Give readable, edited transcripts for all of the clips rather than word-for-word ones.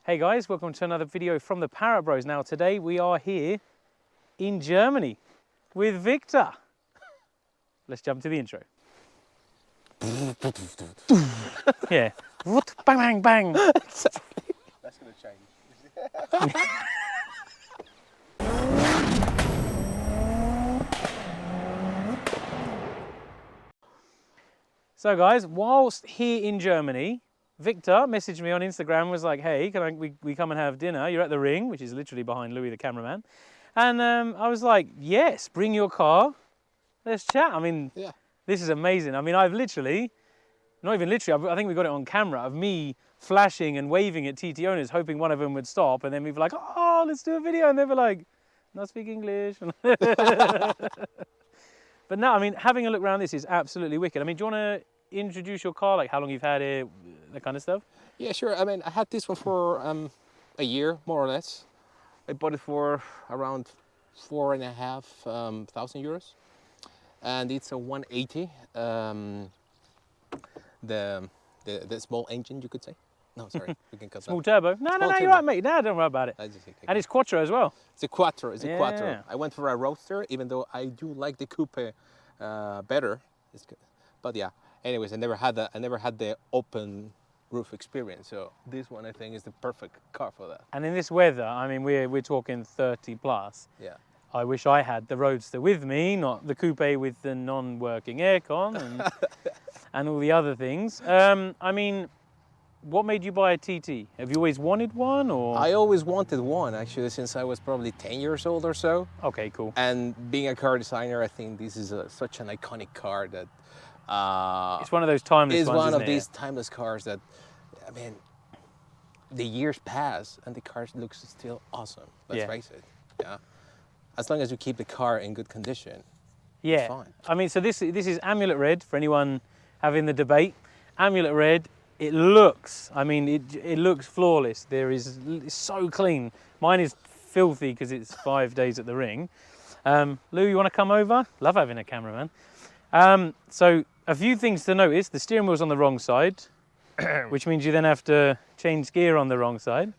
Hey guys, welcome to another video from the Parrott Bros. Now today we are here in Germany with Victor. Let's jump to the intro. Yeah. What? Bang, bang, bang. Exactly. That's going to change. So guys, whilst here in Germany, Victor messaged me on Instagram, was like, hey, can we come and have dinner? You're at the Ring, which is literally behind Louis, the cameraman. And I was like, yes, bring your car. Let's chat. I mean, Yeah. This is amazing. I mean, I've literally, not even literally, I think we got it on camera, of me flashing and waving at TT owners, hoping one of them would stop. And then we were like, oh, let's do a video. And they were like, not speak English. But now, I mean, having a look around this is absolutely wicked. I mean, do you want to introduce your car, like how long you've had it, that kind of stuff? Yeah, sure. I mean, I had this one for a year, more or less. I bought it for around 4,500 euros. And it's a 180. The small engine, you could say. No, sorry, we can cut Small that. turbo. No, you're right, mate. No, don't worry about it. I just think And it's quattro as well. it's a quattro. It's a Yeah. quattro. I went for a roadster, even though I do like the coupe better. It's good. But yeah. Anyways, I never had the open roof experience. So this one, I think, is the perfect car for that. And in this weather, I mean, we're talking 30 plus. Yeah. I wish I had the Roadster with me, not the coupe with the non-working aircon and, and all the other things. I mean, what made you buy a TT? Have you always wanted one, or? I always wanted one, actually, since I was probably 10 years old or so. Okay, cool. And being a car designer, I think this is such an iconic car that It's one of those timeless is ones, one isn't of it? these timeless cars that, I mean, the years pass and the car looks still awesome. Let's Yeah. face it. Yeah. As long as you keep the car in good condition. Yeah. fine. I mean, so this is Amulet Red for anyone having the debate. Amulet Red, it looks, I mean, it looks flawless. It's so clean. Mine is filthy because it's 5 days at the Ring. Lou, you want to come over? Love having a cameraman. So a few things to notice. The steering wheel's on the wrong side, which means you then have to change gear on the wrong side.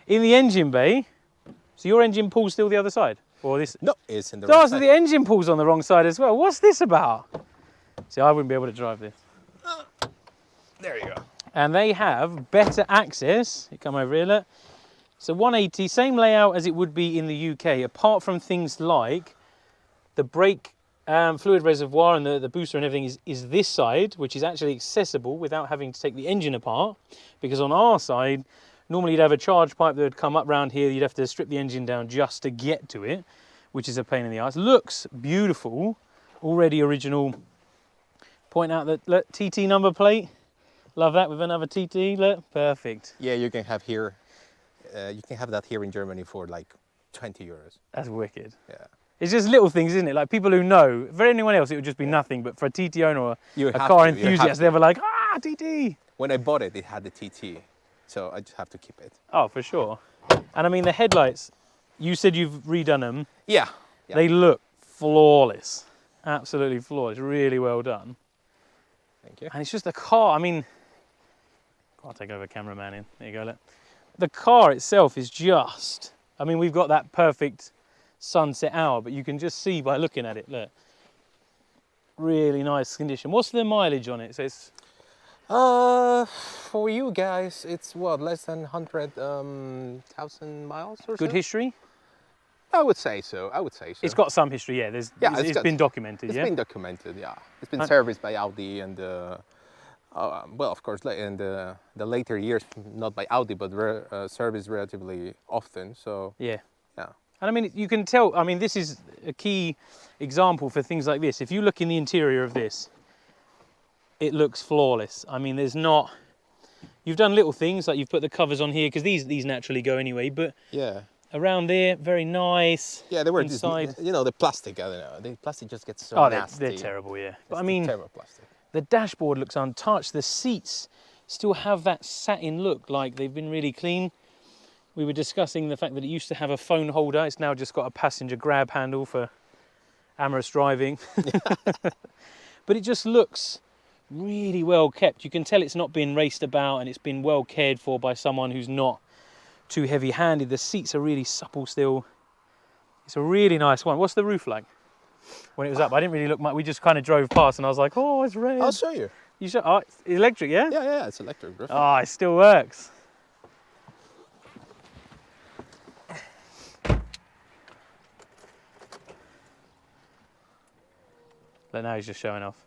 In the engine bay, so your engine pool's still the other side? Or this? No, it's in the Oh, right so side. the engine pool's on the wrong side as well. What's this about? See, I wouldn't be able to drive this. There you go. And they have better access. You come over here, look. So 180, same layout as it would be in the UK, apart from things like the brake fluid reservoir and the booster and everything is this side, which is actually accessible without having to take the engine apart. Because on our side, normally you'd have a charge pipe that would come up round here. You'd have to strip the engine down just to get to it, which is a pain in the ass. Looks beautiful, already original. Point out that, look, TT number plate. Love that with another TT, look, perfect. Yeah, you can have here, you can have that here in Germany for like 20 euros. That's wicked. Yeah. It's just little things, isn't it? Like people who know, for anyone else, it would just be nothing. But for a TT owner or You a have car to, you have enthusiast, to. they were like, ah, TT. When I bought it, it had the TT. So I just have to keep it. Oh, for sure. And I mean, the headlights, you said you've redone them. Yeah. Yeah. They look flawless. Absolutely flawless. Really well done. Thank you. And it's just the car. I mean, I'll take over cameraman in. There you go. Look. The car itself is just, I mean, we've got that perfect sunset hour, but you can just see by looking at it, look. Really nice condition. What's the mileage on it? So it's For you guys, it's what, less than 100,000 miles or so? good history. I would say so. It's got some history, yeah. It's been documented, It's yeah? been documented, yeah. It's been serviced by Audi and, well, of course, in the later years, not by Audi, but serviced relatively often. So Yeah. yeah, And I mean, you can tell, I mean, this is a key example for things like this. If you look in the interior of this, it looks flawless. I mean, there's not, you've done little things, like you've put the covers on here, because these naturally go anyway, but yeah, around there, very nice. yeah. They were just, inside. you know, the plastic. I don't know. The plastic just gets so Oh, nasty. they're terrible, yeah. But It's I mean, terrible plastic. the dashboard looks untouched. The seats still have that satin look, like they've been really clean. We were discussing the fact that it used to have a phone holder. It's now just got a passenger grab handle for amorous driving. But it just looks really well kept. You can tell it's not been raced about and it's been well cared for by someone who's not too heavy-handed. The seats are really supple still. It's a really nice one. What's the roof like when it was up? I didn't really look much. We just kind of drove past and I was like, oh, it's red. I'll show you. You should, oh, it's electric, yeah? Yeah, it's electric roof. Oh, it still works. But now he's just showing off.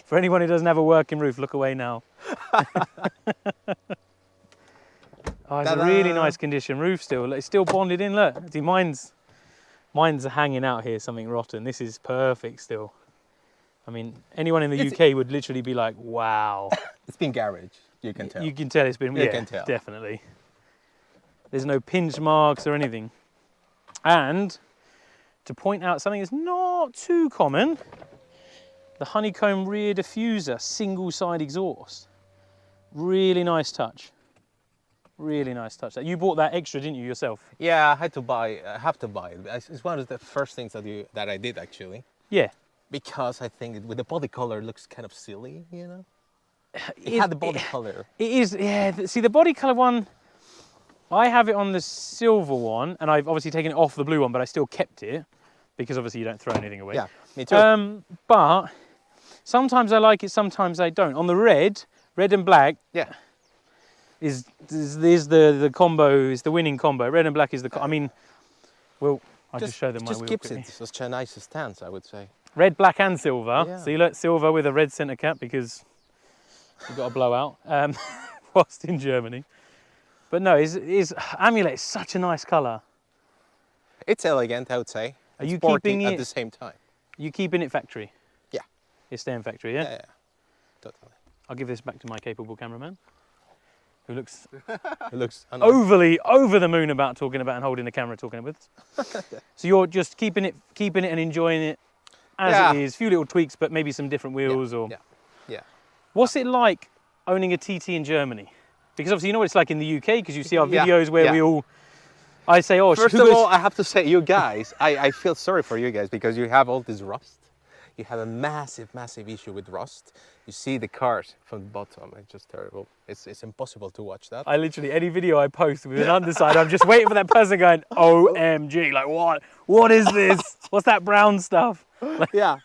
For anyone who doesn't have a working roof, look away now. Oh, it's a really nice condition roof still. It's still bonded in, look. See, mine's hanging out here, something rotten. This is perfect still. I mean, anyone in the UK would literally be like, wow. It's been garage, you can tell. You can tell it's been, You can tell. Definitely. There's no pinch marks or anything. And to point out something that's not too common, the honeycomb rear diffuser, single side exhaust. Really nice touch. Really nice touch. You bought that extra, didn't you, yourself? Yeah, I have to buy it. It's one of the first things that I did actually. Yeah. Because I think with the body color it looks kind of silly, you know? It had the body color. It is, yeah. See, the body color one, I have it on the silver one, and I've obviously taken it off the blue one, but I still kept it, because obviously you don't throw anything away. Yeah, me too. But sometimes I like it, sometimes I don't. On the red and black, yeah, is the combo, is the winning combo. Red and black is the, I mean, well, I'll just show them my wheel. Just keeps quickly. it such a nice stance, I would say. Red, black and silver. Yeah. So you look silver with a red centre cap because you've got a blowout whilst in Germany. But no, Amulet is such a nice colour. It's elegant, I would say. Are you sporty keeping it at the same time? You keeping it factory? Yeah. It's staying factory, yeah? Yeah, totally. I'll give this back to my capable cameraman, who looks It looks overly over the moon about talking about and holding the camera, talking with us. So you're just keeping it and enjoying it as it is. Few little tweaks, but maybe some different wheels or. Yeah. What's it like owning a TT in Germany? Because obviously you know what it's like in the UK, because you see our videos where we all. I say, oh, first of all, I have to say, you guys, I feel sorry for you guys because you have all this rust. You have a massive issue with rust. You see the cars from the bottom. It's just terrible. It's impossible to watch that. I literally, any video I post with an underside, I'm just waiting for that person going, OMG, like what is this? What's that brown stuff? Yeah,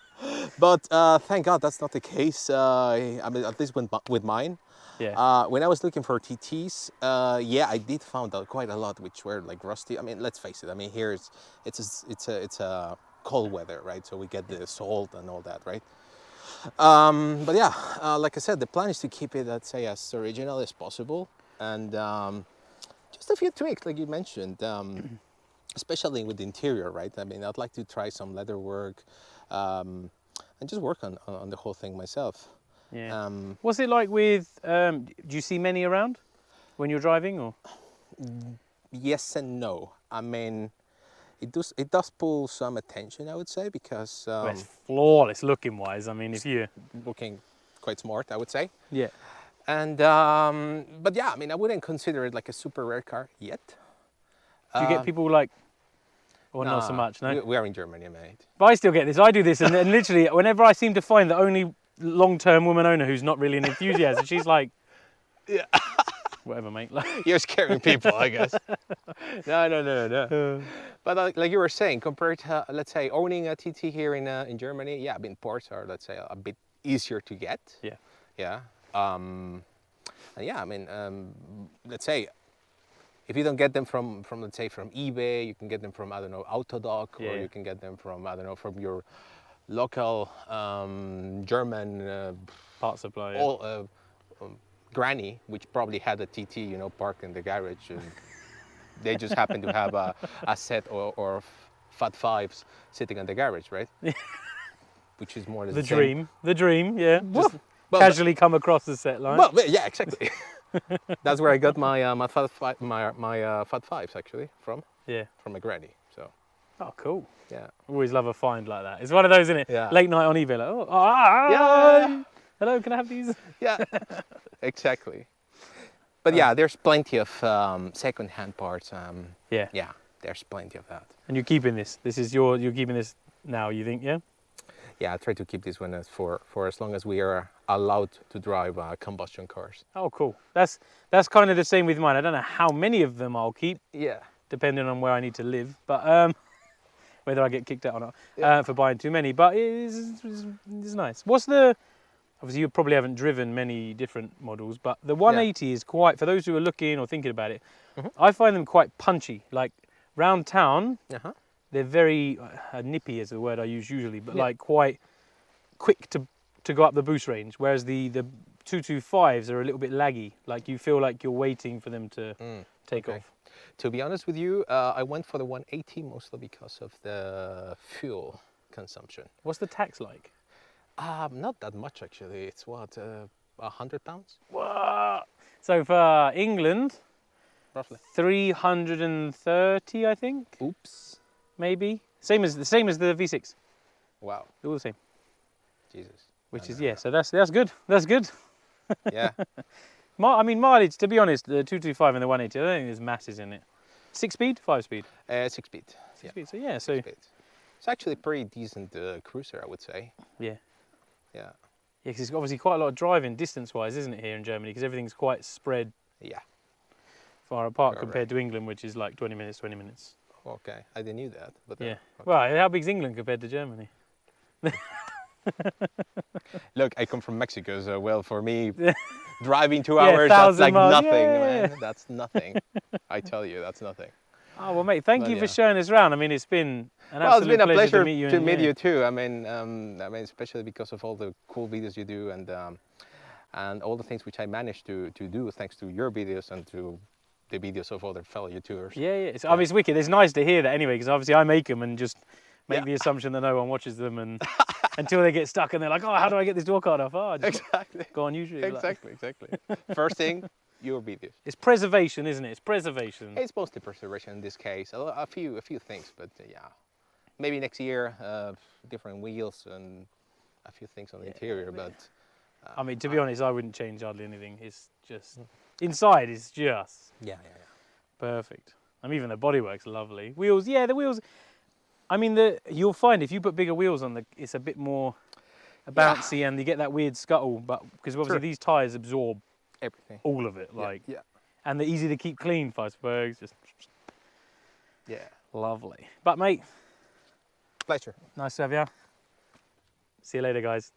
but thank God that's not the case. I mean, at least with mine. Yeah. When I was looking for TTs, I did find out quite a lot which were like rusty. I mean, let's face it. I mean, here it's a cold weather, right? So we get the salt and all that, right? But yeah, like I said, the plan is to keep it, let's say, as original as possible, and just a few tweaks, like you mentioned, especially with the interior, right? I mean, I'd like to try some leather work and just work on the whole thing myself. Yeah. What's it like with? Do you see many around when you're driving, or? Yes and no. I mean, it does pull some attention, I would say, because Well, it's flawless looking wise. I mean, if you looking quite smart, I would say. Yeah. And but yeah, I mean, I wouldn't consider it like a super rare car yet. Do you get people like? Or not so much, no? We are in Germany, mate. But I still get this. I do this, and literally, whenever I seem to find the only long-term woman owner who's not really an enthusiast, she's like, yeah, whatever, mate. You're scaring people, I guess. No. But like you were saying, compared to, let's say, owning a TT here in Germany, yeah, I mean, ports are, let's say, a bit easier to get. Yeah. Yeah. And yeah, I mean, let's say, if you don't get them from let's say from eBay, you can get them from, I don't know, Autodoc, or you can get them from, I don't know, from your local German part supply. Granny, which probably had a TT, you know, parked in the garage, and they just happen to have a set or Fat Fives sitting in the garage, right? Which is more or less the dream. The dream, yeah. Just well, casually come across the set line. Well, yeah, exactly. That's where I got my Fat Fives actually from. Yeah. From a granny. So. Oh, cool. Yeah. Always love a find like that. It's one of those, isn't it? Yeah. Late night on eBay, like, yeah. Hello, can I have these? Yeah. Exactly. But yeah, there's plenty of second-hand parts. Yeah, there's plenty of that. And you're keeping this. You're keeping this now. You think, yeah? Yeah, I try to keep this one as for as long as we are allowed to drive combustion cars. Oh, cool. That's kind of the same with mine. I don't know how many of them I'll keep, Yeah. depending on where I need to live, but whether I get kicked out or not Yeah. for buying too many. But it's nice. What's the? Obviously, you probably haven't driven many different models, but the 180 is quite, for those who are looking or thinking about it, I find them quite punchy. Like round town, Uh-huh. they're very nippy is the word I use usually, but Yeah. like quite quick to go up the boost range. Whereas the 225s are a little bit laggy. Like you feel like you're waiting for them to take okay. off. To be honest with you, I went for the 180 mostly because of the fuel consumption. What's the tax like? Not that much actually. It's what, 100 pounds? Whoa. So for England, Roughly. 330, I think, Oops. maybe. The same as the V6. Wow. They're all the same. Jesus. Which No, is no, yeah. no. So that's good. That's good. Yeah. I mean mileage. To be honest, the 225 and the 180. I don't think there's masses in it. 6-speed, 5-speed. 6-speed. 6-speed. So yeah. So 6-speed. It's actually a pretty decent cruiser, I would say. yeah. Yeah. Yeah, because it's obviously quite a lot of driving distance-wise, isn't it, here in Germany? Because everything's quite spread Yeah. far apart Correct. compared to England, which is like 20 minutes, 20 minutes. Okay. I didn't knew that. But Yeah. okay. Well, how big's England compared to Germany? Look, I come from Mexico, so well, for me, driving 2 Yeah, hours, that's 1,000 like miles. nothing, Yeah. man. That's nothing. I tell you, that's nothing. Oh well, mate. Thank Well, you for yeah. showing us around. I mean, it's been an Well, it's absolute been a pleasure to meet you. to and- meet yeah. you too. I mean, especially because of all the cool videos you do and all the things which I managed to do thanks to your videos and to the videos of other fellow YouTubers. Yeah, yeah. I mean, it's wicked. It's nice to hear that anyway, because obviously I make them and just make Yeah. the assumption that no one watches them, and until they get stuck and they're like, oh, how do I get this door card off? Oh, I just Exactly. go on YouTube. Like, Exactly. First thing, your videos. it's preservation, isn't it? It's preservation. It's mostly preservation in this case. A few things, but yeah, maybe next year, different wheels and a few things on the interior. But I mean, to be honest, I wouldn't change hardly anything. It's just inside is just yeah. perfect. I mean, even the bodywork's lovely. Wheels, yeah, the wheels. I mean, you'll find if you put bigger wheels on, it's a bit more bouncy, and you get that weird scuttle. But because obviously Sure. these tyres absorb Everything. all of it, like, yeah. and they're easy to keep clean. Icebergs, just Yeah. lovely. But mate, Pleasure. nice to have you. See you later, guys.